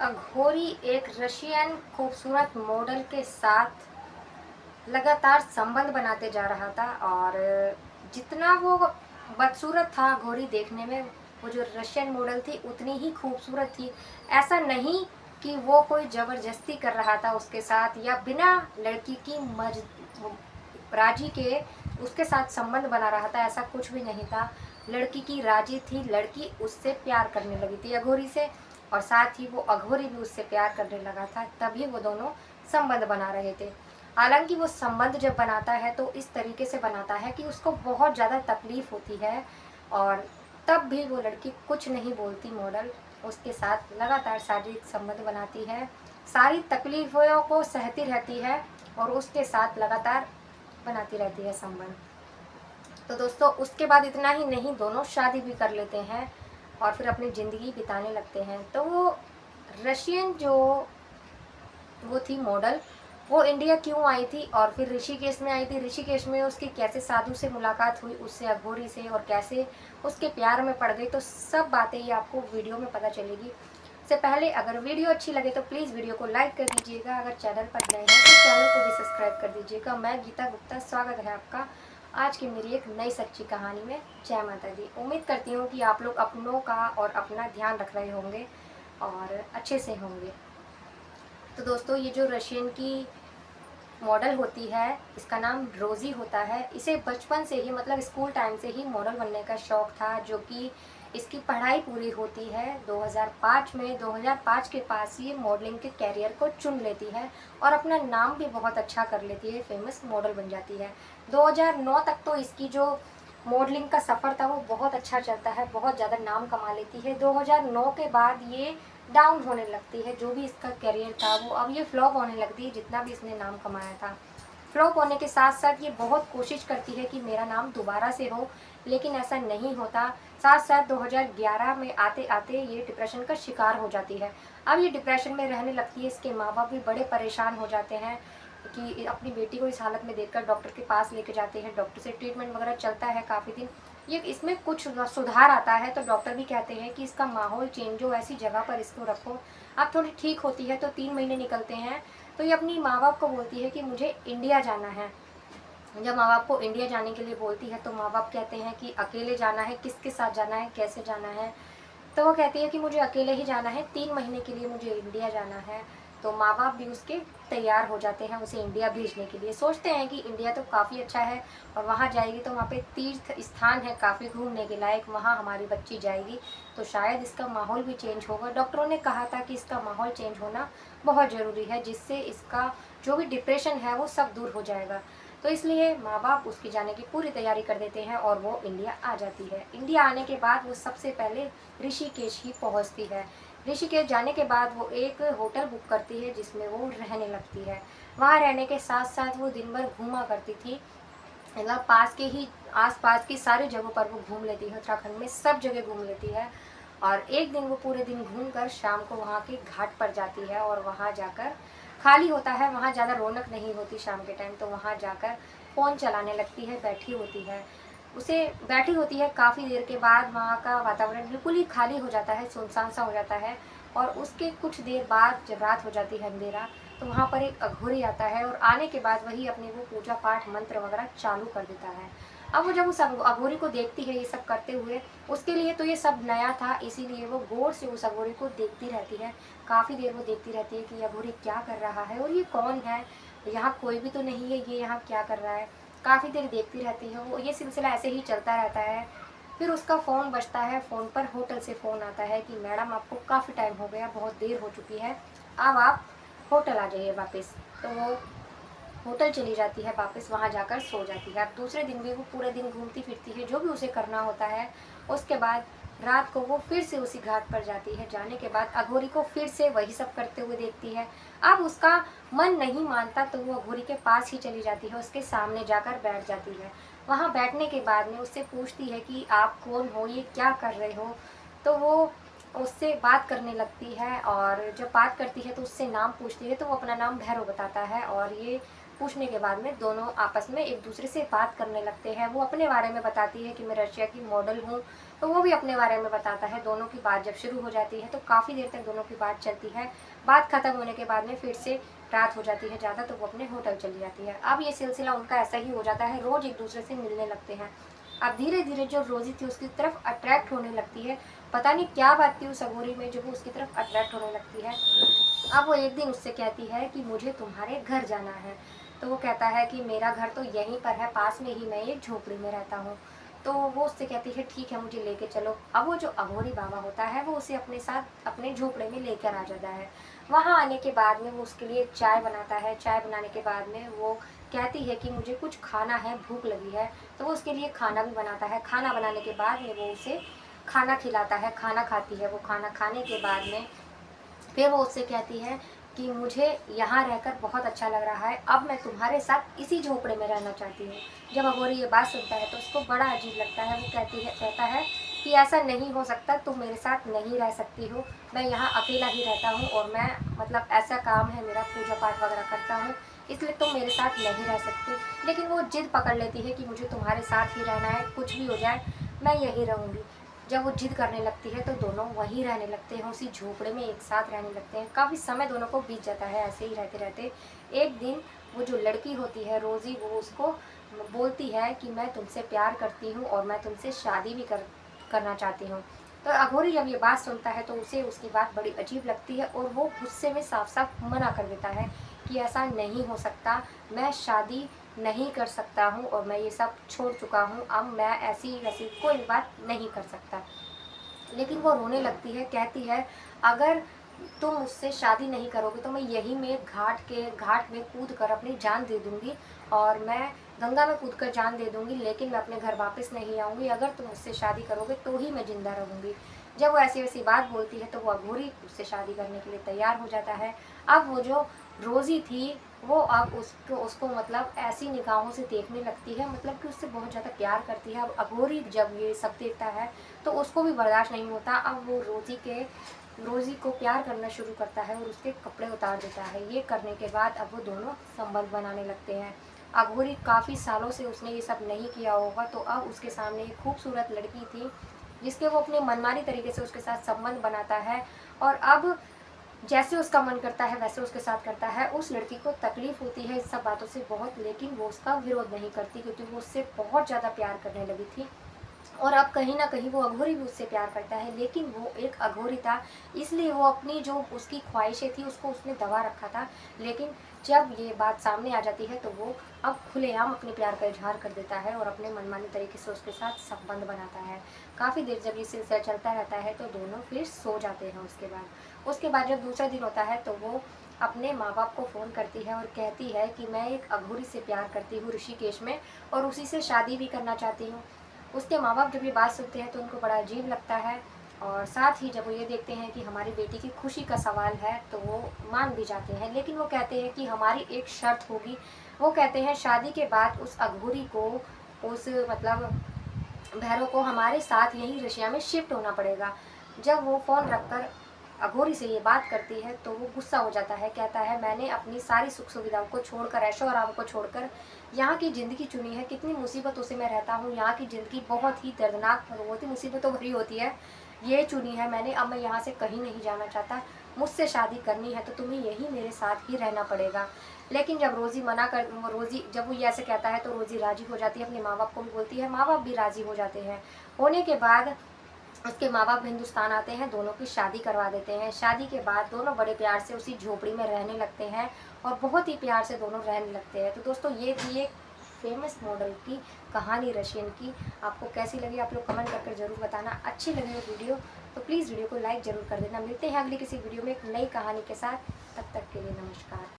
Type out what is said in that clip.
अघोरी एक रशियन खूबसूरत मॉडल के साथ लगातार संबंध बनाते जा रहा था। और जितना वो बदसूरत था अघोरी देखने में, वो जो रशियन मॉडल थी उतनी ही खूबसूरत थी। ऐसा नहीं कि वो कोई ज़बरदस्ती कर रहा था उसके साथ, या बिना लड़की की राजी के उसके साथ संबंध बना रहा था, ऐसा कुछ भी नहीं था। लड़की की राजी थी, लड़की उससे प्यार करने लगी थी अघोरी से, और साथ ही वो अघोरी भी उससे प्यार करने लगा था, तभी वो दोनों संबंध बना रहे थे। हालांकि वो संबंध जब बनाता है तो इस तरीके से बनाता है कि उसको बहुत ज़्यादा तकलीफ़ होती है, और तब भी वो लड़की कुछ नहीं बोलती। मॉडल उसके साथ लगातार शारीरिक संबंध बनाती है, सारी तकलीफ़ों को सहती रहती है और उसके साथ लगातार बनाती रहती है संबंध। तो दोस्तों, उसके बाद इतना ही नहीं, दोनों शादी भी कर लेते हैं और फिर अपनी ज़िंदगी बिताने लगते हैं। तो वो रशियन जो वो थी मॉडल, वो इंडिया क्यों आई थी और फिर ऋषिकेश में आई थी, ऋषिकेश में उसकी कैसे साधु से मुलाकात हुई, उससे अघोरी से, और कैसे उसके प्यार में पड़ गई, तो सब बातें ये आपको वीडियो में पता चलेगी। से पहले अगर वीडियो अच्छी लगे तो प्लीज़ वीडियो को लाइक कर दीजिएगा, अगर चैनल पर नए हैं तो चैनल को भी सब्सक्राइब कर दीजिएगा। मैं गीता गुप्ता, स्वागत है आपका आज की मेरी एक नई सच्ची कहानी में। जय माता दी। उम्मीद करती हूँ कि आप लोग अपनों का और अपना ध्यान रख रहे होंगे और अच्छे से होंगे। तो दोस्तों, ये जो रशियन की मॉडल होती है, इसका नाम रोज़ी होता है। इसे बचपन से ही, मतलब स्कूल टाइम से ही मॉडल बनने का शौक़ था, जो कि इसकी पढ़ाई पूरी होती है 2005 में। 2005 के पास ये मॉडलिंग के कैरियर को चुन लेती है और अपना नाम भी बहुत अच्छा कर लेती है, फेमस मॉडल बन जाती है। 2009 तक तो इसकी जो मॉडलिंग का सफ़र था वो बहुत अच्छा चलता है, बहुत ज़्यादा नाम कमा लेती है। 2009 के बाद ये डाउन होने लगती है, जो भी इसका करियर था वो अब ये फ्लॉप होने लगती है, जितना भी इसने नाम कमाया था। फ्लॉप होने के साथ साथ ये बहुत कोशिश करती है कि मेरा नाम दोबारा से हो, लेकिन ऐसा नहीं होता। साथ साथ 2011 में आते आते ये डिप्रेशन का शिकार हो जाती है। अब ये डिप्रेशन में रहने लगती है, इसके माँ बाप भी बड़े परेशान हो जाते हैं कि अपनी बेटी को इस हालत में देखकर डॉक्टर के पास लेके जाते हैं। डॉक्टर से ट्रीटमेंट वगैरह चलता है काफ़ी दिन, ये इसमें कुछ सुधार आता है, तो डॉक्टर भी कहते हैं कि इसका माहौल चेंज हो, ऐसी जगह पर इसको रखो। अब थोड़ी ठीक होती है तो 3 महीने निकलते हैं, तो ये अपनी माँ बाप को बोलती है कि मुझे इंडिया जाना है। जब माँ बाप को इंडिया जाने के लिए बोलती है तो माँ बाप कहते हैं कि अकेले जाना है, किसके साथ जाना है, कैसे जाना है। तो वो कहती है कि मुझे अकेले ही जाना है, 3 महीने के लिए मुझे इंडिया जाना है। तो माँ बाप भी उसके तैयार हो जाते हैं उसे इंडिया भेजने के लिए। सोचते हैं कि इंडिया तो काफ़ी अच्छा है और वहाँ जाएगी तो वहाँ पे तीर्थ स्थान है काफ़ी घूमने के लायक, वहाँ हमारी बच्ची जाएगी तो शायद इसका माहौल भी चेंज होगा। डॉक्टरों ने कहा था कि इसका माहौल चेंज होना बहुत ज़रूरी है, जिससे इसका जो भी डिप्रेशन है वो सब दूर हो जाएगा। तो इसलिए माँ बाप उसकी जाने की पूरी तैयारी कर देते हैं और वो इंडिया आ जाती है। इंडिया आने के बाद वो सबसे पहले ऋषिकेश ही पहुंचती है। ऋषिकेश जाने के बाद वो एक होटल बुक करती है जिसमें वो रहने लगती है। वहाँ रहने के साथ साथ वो दिन भर घूमा करती थी, मतलब पास के ही आस-पास की सारी जगहों पर वो घूम लेती है, उत्तराखंड में सब जगह घूम लेती है। और एक दिन वो पूरे दिन घूमकर शाम को वहाँ के घाट पर जाती है और वहाँ जाकर, खाली होता है वहाँ, ज़्यादा रौनक नहीं होती शाम के टाइम, तो वहाँ जाकर फ़ोन चलाने लगती है, बैठी होती है। उसे बैठी होती है, काफ़ी देर के बाद वहाँ का वातावरण बिल्कुल ही खाली हो जाता है, सुनसान सा हो जाता है। और उसके कुछ देर बाद जब रात हो जाती है, अंधेरा, तो वहाँ पर एक अघोरी आता है और आने के बाद वही अपने वो पूजा पाठ मंत्र वगैरह चालू कर देता है। अब वो जब उस अघोरी को देखती है ये सब करते हुए, उसके लिए तो ये सब नया था, इसीलिए वो गौर से उस अघोरी को देखती रहती है। काफ़ी देर वो देखती रहती है कि ये अघोरी क्या कर रहा है और ये कौन है, यहाँ कोई भी तो नहीं है, ये यहाँ क्या कर रहा है। काफ़ी देर देखती रहती है वो, ये सिलसिला ऐसे ही चलता रहता है। फिर उसका फ़ोन बजता है, फ़ोन पर होटल से फ़ोन आता है कि मैडम आपको काफ़ी टाइम हो गया, बहुत देर हो चुकी है, अब आप होटल आ जाइए वापस। तो वो होटल चली जाती है वापस, वहाँ जाकर सो जाती है। अब दूसरे दिन भी वो पूरे दिन घूमती फिरती है, जो भी उसे करना होता है। उसके बाद रात को वो फिर से उसी घाट पर जाती है। जाने के बाद अघोरी को फिर से वही सब करते हुए देखती है। अब उसका मन नहीं मानता तो वो अघोरी के पास ही चली जाती है, उसके सामने जाकर बैठ जाती है। वहाँ बैठने के बाद में उससे पूछती है कि आप कौन हो, ये क्या कर रहे हो। तो वो उससे बात करने लगती है और जब बात करती है तो उससे नाम पूछती है, तो वो अपना नाम भैरव बताता है और ये पूछने के बाद में दोनों आपस में एक दूसरे से बात करने लगते हैं। वो अपने बारे में बताती है कि मैं रशिया की मॉडल हूँ, तो वो भी अपने बारे में बताता है। दोनों की बात जब शुरू हो जाती है तो काफ़ी देर तक दोनों की बात चलती है। बात ख़त्म होने के बाद में फिर से रात हो जाती है ज़्यादा, तो वो अपने होटल चली जाती है। अब ये सिलसिला उनका ऐसा ही हो जाता है, रोज़ एक दूसरे से मिलने लगते हैं। अब धीरे धीरे जो रोज़ी थी उसकी तरफ अट्रैक्ट होने लगती है। पता नहीं क्या बात थी उस अघोरी में जो वो उसकी तरफ अट्रैक्ट होने लगती है। अब वो एक दिन उससे कहती है कि मुझे तुम्हारे घर जाना है। तो वो कहता है कि मेरा घर तो यहीं पर है, पास में ही, मैं एक झोपड़ी में रहता हूँ। तो वो उससे कहती है ठीक है, मुझे लेके चलो। अब वो जो अघोरी बाबा होता है वो उसे अपने साथ अपने झोपड़े में लेकर आ जाता है। वहाँ आने के बाद में वो उसके लिए चाय बनाता है। चाय बनाने के बाद में वो कहती है कि मुझे कुछ खाना है, भूख लगी है। तो वो उसके लिए खाना भी बनाता है। खाना बनाने के बाद में वो उसे खाना खिलाता है, खाना खाती है। वो खाना खाने के बाद में फिर वो उससे कहती है कि मुझे यहाँ रहकर बहुत अच्छा लग रहा है, अब मैं तुम्हारे साथ इसी झोपड़े में रहना चाहती हूँ। जब अघोरी ये बात सुनता है तो उसको बड़ा अजीब लगता है। वो कहता है कि ऐसा नहीं हो सकता, तुम मेरे साथ नहीं रह सकती हो, मैं यहाँ अकेला ही रहता हूँ और मैं मतलब ऐसा काम है मेरा, पूजा पाठ वगैरह करता हूँ, इसलिए तुम मेरे साथ नहीं रह सकती। लेकिन वो जिद पकड़ लेती है कि मुझे तुम्हारे साथ ही रहना है, कुछ भी हो जाए मैं यहीं रहूँगी। जब वो जिद करने लगती है तो दोनों वहीं रहने लगते हैं, उसी झोपड़े में एक साथ रहने लगते हैं। काफ़ी समय दोनों को बीत जाता है ऐसे ही रहते रहते। एक दिन वो जो लड़की होती है रोज़ी, वो उसको बोलती है कि मैं तुमसे प्यार करती हूँ और मैं तुमसे शादी भी करना चाहती हूँ। तो अघोरी जब ये बात सुनता है तो उसे उसकी बात बड़ी अजीब लगती है और वो गुस्से में साफ साफ मना कर देता है कि ऐसा नहीं हो सकता, मैं शादी नहीं कर सकता हूँ और मैं ये सब छोड़ चुका हूँ, अब मैं ऐसी वैसी कोई बात नहीं कर सकता। लेकिन वो रोने लगती है, कहती है अगर तुम मुझसे शादी नहीं करोगे तो मैं यहीं में घाट में कूद कर अपनी जान दे दूंगी और मैं गंगा में कूद कर जान दे दूंगी, लेकिन मैं अपने घर वापस नहीं आऊँगी। अगर तुम मुझसे शादी करोगे तो ही मैं जिंदा रहूँगी। जब वो ऐसी वैसी बात बोलती है तो वो अघोरी उससे शादी करने के लिए तैयार हो जाता है। अब वो जो रोज़ी थी वो अब उसको मतलब ऐसी निगाहों से देखने लगती है, मतलब कि उससे बहुत ज़्यादा प्यार करती है। अब अघोरी जब ये सब देखता है तो उसको भी बर्दाश्त नहीं होता। अब वो रोज़ी को प्यार करना शुरू करता है और उसके कपड़े उतार देता है। ये करने के बाद अब वो दोनों संबंध बनाने लगते हैं। अघोरी काफ़ी सालों से उसने ये सब नहीं किया होगा, तो अब उसके सामने एक खूबसूरत लड़की थी जिसके वो अपने मनमानी तरीके से उसके साथ संबंध बनाता है और अब जैसे उसका मन करता है वैसे उसके साथ करता है। उस लड़की को तकलीफ होती है इस सब बातों से बहुत, लेकिन वो उसका विरोध नहीं करती क्योंकि वो उससे बहुत ज़्यादा प्यार करने लगी थी। और अब कहीं ना कहीं वो अघोरी भी उससे प्यार करता है, लेकिन वो एक अघोरी था इसलिए वो अपनी जो उसकी ख्वाहिशें थी उसको उसने दबा रखा था। लेकिन जब ये बात सामने आ जाती है तो वो अब खुलेआम अपने प्यार का इजहार कर देता है और अपने मनमानी तरीके से उसके साथ संबंध बनाता है। काफ़ी देर जब ये सिलसिला चलता रहता है तो दोनों फिर सो जाते हैं। उसके बाद जब दूसरा दिन होता है तो वो अपने माँ बाप को फ़ोन करती है और कहती है कि मैं एक अघोरी से प्यार करती हूँ ऋषिकेश में और उसी से शादी भी करना चाहती हूँ। उसके माँ बाप जब ये बात सुनते हैं तो उनको बड़ा अजीब लगता है और साथ ही जब वो ये देखते हैं कि हमारी बेटी की खुशी का सवाल है तो वो मान भी जाते हैं। लेकिन वो कहते हैं कि हमारी एक शर्त होगी। वो कहते हैं शादी के बाद उस अघोरी को, उस मतलब भैरव को हमारे साथ यहीं रशिया में शिफ्ट होना पड़ेगा। जब वो फ़ोन रखकर अघोरी से ये बात करती है तो वो गुस्सा हो जाता है, कहता है मैंने अपनी सारी सुख सुविधाओं को छोड़कर, ऐशो आराम को छोड़कर यहाँ की ज़िंदगी चुनी है, कितनी मुसीबतों से मैं रहता हूँ, यहाँ की ज़िंदगी बहुत ही दर्दनाक बहुत ही मुसीबतों भरी होती है, ये चुनी है मैंने, अब मैं यहाँ से कहीं नहीं जाना चाहता, मुझसे शादी करनी है तो तुम्हें यही मेरे साथ ही रहना पड़ेगा। लेकिन जब रोज़ी जब वो ये ऐसे कहता है तो रोज़ी राज़ी हो जाती है, अपने माँ बाप को भी बोलती है, माँ बाप भी राज़ी हो जाते हैं। होने के बाद उसके माँ बाप हिंदुस्तान आते हैं, दोनों की शादी करवा देते हैं। शादी के बाद दोनों बड़े प्यार से उसी झोपड़ी में रहने लगते हैं और बहुत ही प्यार से दोनों रहने लगते हैं। तो दोस्तों ये थी एक फेमस मॉडल की कहानी रशियन की। आपको कैसी लगी आप लोग कमेंट करके ज़रूर बताना। अच्छी लगी वो वीडियो तो प्लीज़ वीडियो को लाइक ज़रूर कर देना। मिलते हैं अगली किसी वीडियो में एक नई कहानी के साथ, तब तक के लिए नमस्कार।